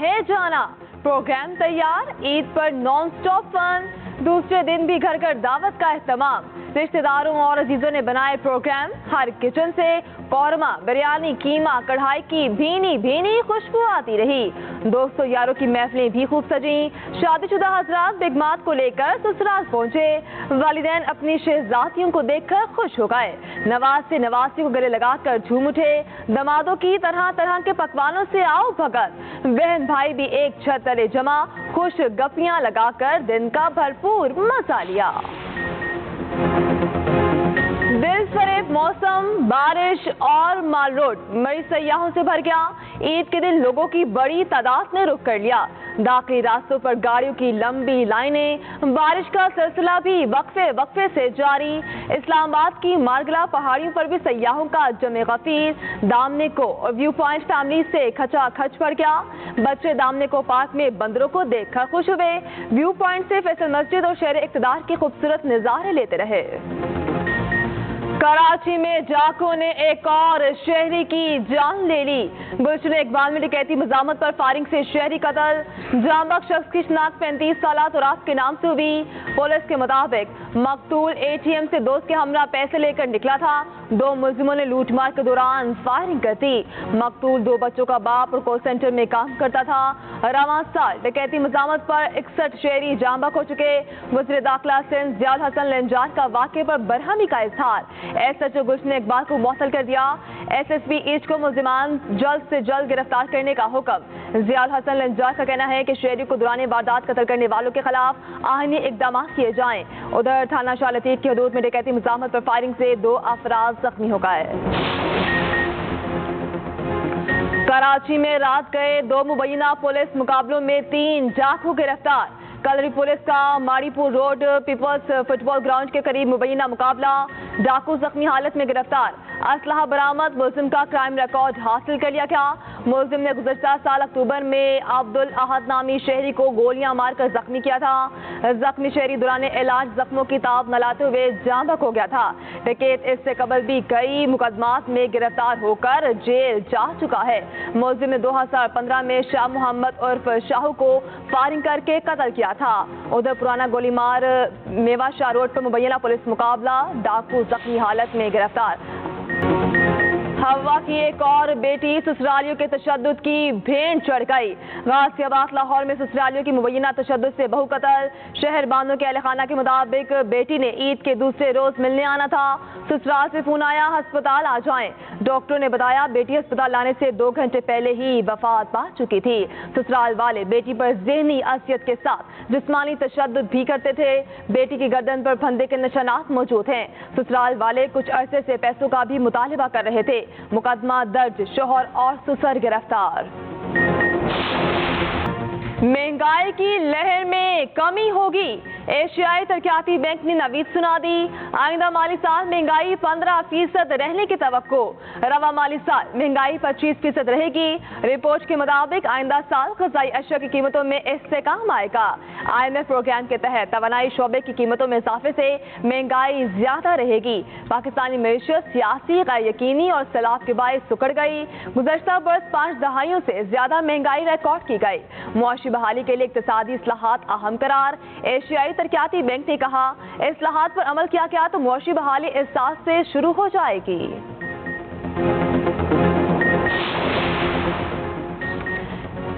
है जाना। प्रोग्राम तैयार, ईद पर नॉन स्टॉप फन, दूसरे दिन भी घर घर दावत का एहतमाम। रिश्तेदारों और अजीजों ने बनाए प्रोग्राम। हर किचन से कौरमा, बिरयानी, कीमा, कढ़ाई की भीनी भीनी खुशबू आती रही। दोस्तों यारों की महफिलें भी खूब सजी। शादीशुदा हजरात बिगमात को लेकर ससुराल पहुंचे। वालिदैन अपनी शहजादियों को देखकर खुश हो गए। नवाज से नवासी को गले लगाकर झूम उठे। दमादों की तरह तरह के पकवानों से आओ भगत। बहन भाई भी एक छत तले जमा, खुश गप्पियां लगाकर दिन का भरपूर मजा लिया। दिल फरेब मौसम, बारिश और माल रोड मई सयाहों से भर गया। ईद के दिन लोगों की बड़ी तादाद ने रुख कर लिया। दाखिली रास्तों पर गाड़ियों की लंबी लाइनें। बारिश का सिलसिला भी वक्फे वक्फे से जारी। इस्लामाबाद की मारगला पहाड़ियों पर भी सयाहों का जमे गफीर। दामने को व्यू पॉइंट फैमिली से खचा खच पड़ गया। बच्चे दामने को पार्क में बंदरों को देखकर खुश हुए। व्यू पॉइंट से फैसल मस्जिद और शहर इक़्तिदार के खूबसूरत नज़ारे लेते रहे। कराची में डाकुओं ने एक और शहरी की जान ले ली। गुलशन इकबाल में डकैती मजामत पर फायरिंग से शहरी कत्ल। जांबक शख्स की शिनाख्त 35 साला तुराब के नाम से हुई। पुलिस के मुताबिक मकतूल एटीएम से दोस्त के हमरा पैसे लेकर निकला था। दो मुलजिमों ने लूटमार के दौरान फायरिंग कर दी। मकतूल दो बच्चों का बाप और कॉल सेंटर में काम करता था। रवां साल डकैती मजामत पर 61 शहरी जांबक हो चुके। वज़ीर दाखिला सिंध ज़ियाउल हसन लंजार का वाक़े पर बरहमी का इजहार। एसएचओ गुलशन इकबाल को मुअत्तल कर दिया। एसएसपी ईस्ट को मुलजिमान जल्द से जल्द गिरफ्तार करने का हुक्म। ज़ियाउल हसन लंजार का कहना है कि शहरी को दौरान वारदात कत्ल करने वालों के खिलाफ आईनी इक़दाम किए जाएं। उधर थाना शाह लतीफ़ की हदूद में डकैती मजामत पर फायरिंग से 2 अफराद जख्मी हो गए। कराची में रात गए 2 मुबैना पुलिस मुकाबलों में 3 डाकू गिरफ्तार। कलरी पुलिस का Mauripur road people's football ground के करीब मुबैना मुकाबला, डाकू जख्मी हालत में गिरफ्तार। असलहा बरामद, मुलजिम का क्राइम रिकॉर्ड हासिल कर लिया गया। मुलजिम ने गुज़श्ता साल अक्टूबर में अब्दुल अहद नामी शहरी को गोलियां मारकर जख्मी किया था। जख्मी शहरी दौरान इलाज जख्मों की ताब न लाते हुए जांबक हो गया था। डकैत इससे कबल भी कई मुकदमात में गिरफ्तार होकर जेल जा चुका है। मुलजिम ने 2015 में शाह मोहम्मद उर्फ शाहू को फायरिंग करके कत्ल किया था। उधर पुराना गोलीमार मेवा शाह रोड पर मुबैना पुलिस मुकाबला, डाकू जख्मी हालत में गिरफ्तार। हवा की एक और बेटी ससुरालियों के तशद्दुद की भेंट चढ़ गई। गाजियाबाद लाहौर में ससुरालियों की मुबैना तशद्दुद से बहू कत्ल। शहर बांधों के अहलखाना के मुताबिक बेटी ने ईद के दूसरे रोज मिलने आना था। ससुराल से फोन आया, अस्पताल आ जाएं। डॉक्टरों ने बताया बेटी अस्पताल लाने से 2 घंटे पहले ही वफात पा चुकी थी। ससुराल वाले बेटी पर ज़हनी असियत के साथ जिस्मानी तशद्दुद भी करते थे। बेटी की गर्दन पर फंदे के निशानात मौजूद हैं। ससुराल वाले कुछ अरसे से पैसों का भी मुतालिबा कर रहे थे। मुकदमा दर्ज, शोहर और ससुर गिरफ्तार। महंगाई की लहर में कमी होगी, एशियाई तरक्याती बैंक ने नवीद सुना दी। आइंदा माली साल महंगाई 15% रहने की तवक्को। रवा माली साल महंगाई 25% रहेगी। रिपोर्ट के मुताबिक आइंदा साल ग़िज़ाई अशिया की कीमतों में इस्तेकाम आएगा। IMF प्रोग्राम के तहत तवानाई शोबे की कीमतों में इजाफे से महंगाई ज्यादा रहेगी। पाकिस्तानी मईशत सियासी गैर यकीनी और सैलाब के बायस सुकड़ गई। गुज़श्ता बरस 5 दहाइयों से ज्यादा महंगाई रिकॉर्ड की गई। मुआशी बहाली के लिए इक़्तिसादी इस्लाहात अहम करार। एशियाई तरक्याती बैंक ने कहा इस्लाहात पर अमल किया गया तो मुआशी बहाली इस साल से शुरू हो जाएगी।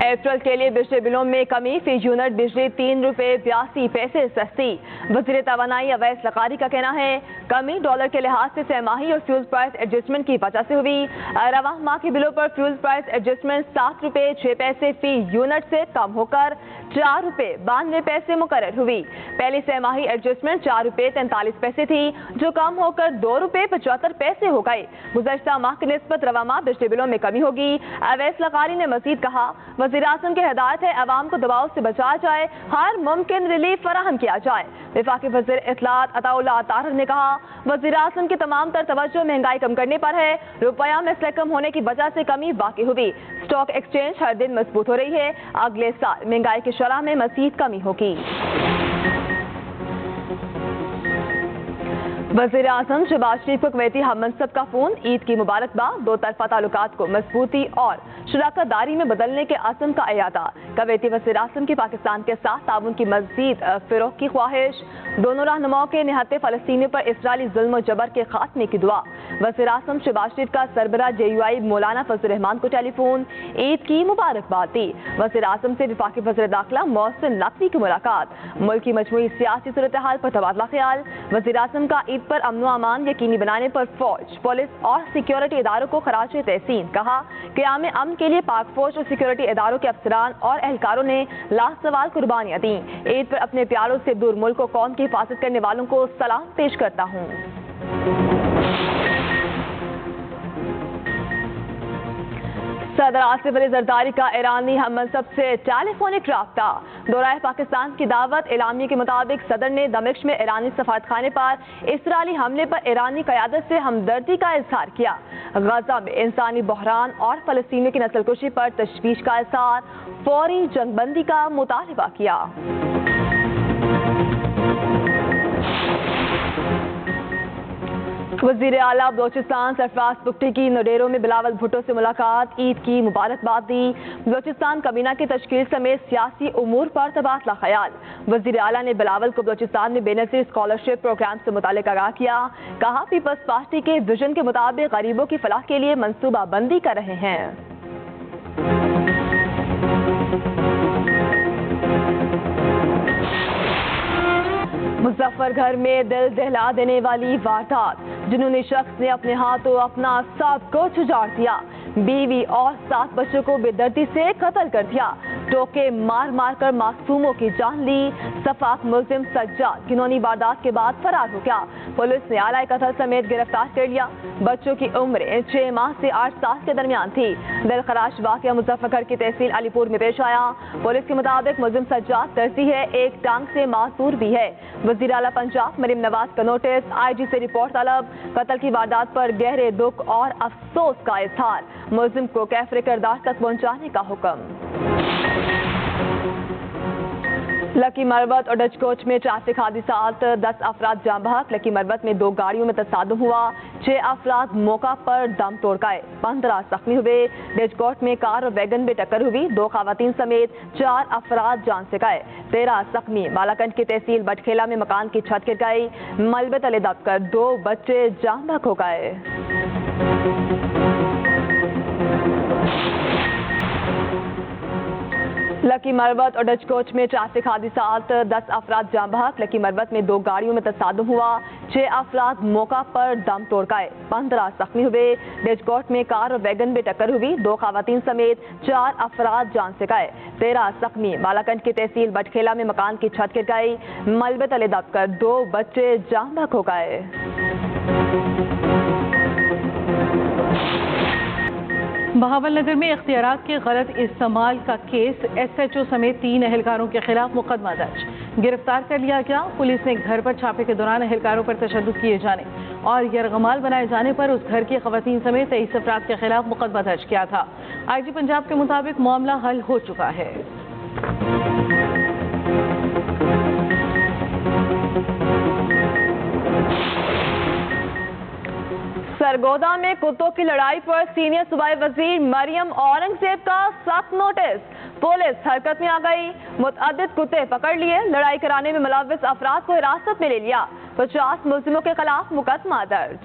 अप्रैल के लिए बिजली बिलों में कमी, फी यूनिट बिजली 3 रुपए 82 पैसे सस्ती। वज़ीर तवानाई अवैस लकारी का कहना है कमी डॉलर के लिहाज से सहमाही और फ्यूल प्राइस एडजस्टमेंट की वजह से हुई। रवां माह के बिलों पर फ्यूल प्राइस एडजस्टमेंट 7 रुपए 6 पैसे फी यूनिट से कम होकर 4 रुपए 92 पैसे मुकर्रर हुई। पहली सहमाही एडजस्टमेंट 4 रुपए 43 पैसे थी, जो कम होकर 2 रुपए 75 पैसे हो गई। गुज़श्ता माह की निस्बत रवां माह बिजली बिलों में कमी होगी। अवैस लकारी ने मजीद कहा वज़ीर-ए-आज़म की हिदायत है अवाम को दबाव से बचाया जाए, हर मुमकिन रिलीफ फराहम किया जाए। वफाकी वज़ीर इत्तलात अताउल्लाह ताहिर ने कहा वज़ीर-ए-आज़म की तमाम तर तवज्जो महंगाई कम करने पर है। रुपया मुस्तहकम होने की वजह से कमी वाक़ई हुई। स्टॉक एक्सचेंज हर दिन मजबूत हो रही है। अगले साल महंगाई की शरह में मज़ीद कमी होगी। वज़ीर आज़म शहबाज शरीफ को कुवैती हम मनसब का फोन, ईद की मुबारकबाद, दो तरफा ताल्लुकात को मजबूती और शराकतदारी में बदलने के अज़्म का इरादा। कुवैती वज़ीर आज़म की पाकिस्तान के साथ ताउन की मज़ीद फ़रोग़ की ख्वाहिश। दोनों रहनुमाओं के निहत्ते फ़लस्तीनियों पर इसराइली ज़ुल्म जबर के खात्मे की दुआ। वज़ीर आज़म शहबाज शरीफ का सरबराह JUI मौलाना फजल रहमान को टेलीफोन, ईद की मुबारकबाद दी। वज़ीर आज़म से वफाकी वज़ीर दाखिला मोहसिन नकवी की मुलाकात। मुल्क की मजमूई सियासी सूरत हाल पर तबादला ख्याल। वज़ीर आज़म का ईद पर अमन व अमान यकीनी बनाने पर फौज, पुलिस और सिक्योरिटी इदारों को खराज तहसीन। कहा क़याम अमन के लिए पाक फौज और सिक्योरिटी इदारों के अफसरान और एहलकारों ने लासवाल कुर्बानियां दी। ईद पर अपने प्यारों से दूर मुल्क को कौम की हिफाजत करने वालों को सलाम पेश करता हूँ। सदर आसिफ अली जरदारी का ईरानी हम मनसब से टेलीफोनिक राब्ता। दौराए पाकिस्तान की दावत। इलामी के मुताबिक सदर ने दमिश्क में ईरानी सफारतखाने पर इसराइली हमले पर ईरानी क़यादत से हमदर्दी का इजहार किया। गजा में इंसानी बहरान और फ़लस्तीनियों की नस्लकुशी पर तशवीश का इजहार, फौरी जंगबंदी का मुतालबा किया। वज़ीर आला बलोचिस्तान सरफराज बुगटी की नोडेरो में बिलावल भुट्टो से मुलाकात, ईद की मुबारकबाद दी। बलोचिस्तान कबीना की तश्कील समेत सियासी उमूर पर तबादला ख्याल। वज़ीर आला ने बिलावल को बलोचिस्तान में बेनज़ीर स्कॉलरशिप प्रोग्राम से मुताल्लिक़ आगाह किया। कहा पीपल्स पार्टी के विजन के मुताबिक गरीबों की फलाह के लिए मनसूबा बंदी कर रहे हैं। मुजफ्फरगढ़ में दिल दहला देने वाली वारदात। जुनूनी शख्स ने अपने हाथों अपना सब कुछ उजाड़ दिया। बीवी और 7 बच्चों को बेदर्दी से कत्ल कर दिया। टोके मार मार कर मासूमों की जान ली। सफाक मुल्जिम सज्जाद घिनौनी वारदात के बाद फरार हो गया। पुलिस ने आला कत्ल समेत गिरफ्तार कर लिया। बच्चों की उम्र 6 माह से 8 साल के दरमियान थी। दिलखराश वाक़या मुजफ्फरगढ़ की तहसील अलीपुर में पेश आया। पुलिस के मुताबिक मुल्जिम सज्जाद दर्जी है, एक टांग से मासूर भी है। वज़ीर आला पंजाब मरीम नवाज का नोटिस, IG से रिपोर्ट तलब। कत्ल की वारदात पर गहरे दुख और अफसोस का इजहार। मुल्जिम को कैफरे किरदार तक पहुंचाने का हुक्म। लकी मरबत और डचकोच में ट्रैफिक हादसात, 10 अफराद जाँ बहक। लकी मरबत में 2 गाड़ियों में तसादुम हुआ, 6 अफराद मौका पर दम तोड़ गए, 15 जख्मी हुए। डचकोट में कार और वैगन में टक्कर हुई, 2 खवातीन समेत 4 अफराद जान से गए, 13 जख्मी। बालाकंड की तहसील बटखेला में मकान की छत गिर गई, मलबे तले दबकर 2 बच्चे जाँ बहक हो गए। लकी मरबत और डचकोच में ट्रैफिक हादसात, 10 अफराद जाँ बहक। लकी मरबत में 2 गाड़ियों में तसादुम हुआ, 6 अफराद मौका पर दम तोड़ गए, 15 जख्मी हुए। डचकोट में कार और वैगन में टक्कर हुई, 2 खवातीन समेत 4 अफराद जान से गए, 13 जख्मी। बालाकंड की तहसील बटखेला में मकान की छत गिर गई, मलबे तले दबकर 2 बच्चे जाँ बहक हो गए। बहावलनगर में इख्तियारात के गलत इस्तेमाल का केस, SHO समेत 3 एहलकारों के खिलाफ मुकदमा दर्ज। गिरफ्तार कर लिया गया। पुलिस ने घर पर छापे के दौरान एहलकारों पर तशद्दुद किए जाने और यरगमाल बनाए जाने पर उस घर की खवातीन समेत 23 अफराद के खिलाफ मुकदमा दर्ज किया था। IG पंजाब के मुताबिक मामला हल हो चुका है। सरगोदा में कुत्तों की लड़ाई पर सीनियर सूबाई वजीर मरियम औरंगजेब का सख्त नोटिस। पुलिस हरकत में आ गई, मुतअद्दिद कुत्ते पकड़ लिए, लड़ाई कराने में मुलव्विस अफराद को हिरासत में ले लिया, 50 मुल्जिमों के खिलाफ मुकदमा दर्ज।